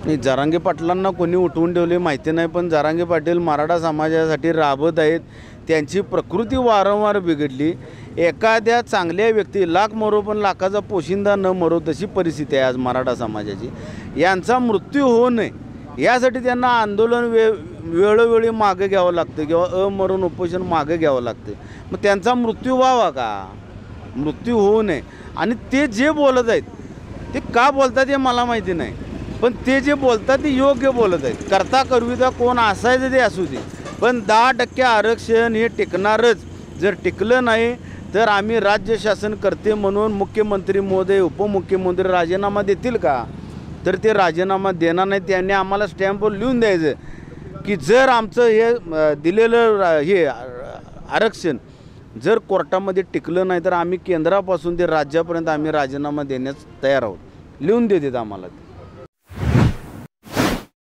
नाही, जरांगे पाटलांना कोणी उठवून ठेवले माहिती नाही, पण जरांगे पाटील मराठा समाजासाठी राबत आहेत. त्यांची प्रकृती वारंवार बिघडली. एखाद्या चांगल्या व्यक्ती लाख मरो पण लाखाचा पोशिंदा न मरो तशी परिस्थिती आहे आज मराठा समाजाची. यांचा मृत्यू होऊ नये यासाठी त्यांना आंदोलन वेळोवेळी मागे घ्यावं लागतं किंवा अमरण उपोषण मागे घ्यावं लागतं. मग त्यांचा मृत्यू व्हावा का? मृत्यू होऊ नये. आणि ते जे बोलत आहेत ते का बोलतात हे मला माहिती नाही, पण ते जे बोलतात ते योग्य बोलत आहेत. करता करविता कोण असायचं ते असू दे, पण 10% आरक्षण हे टिकणारच. जर टिकलं नाही तर आम्ही राज्य शासन करते म्हणून मुख्यमंत्री महोदय उपमुख्यमंत्री राजीनामा देतील का? तर ते राजीनामा देणार नाही. त्यांनी आम्हाला स्टॅम्पवर लिहून द्यायचं की जर आमचं हे दिलेलं हे आरक्षण जर कोर्टामध्ये टिकलं नाही तर आम्ही केंद्रापासून ते राज्यापर्यंत आम्ही राजीनामा देण्यास तयार आहोत. लिहून देतात आम्हाला.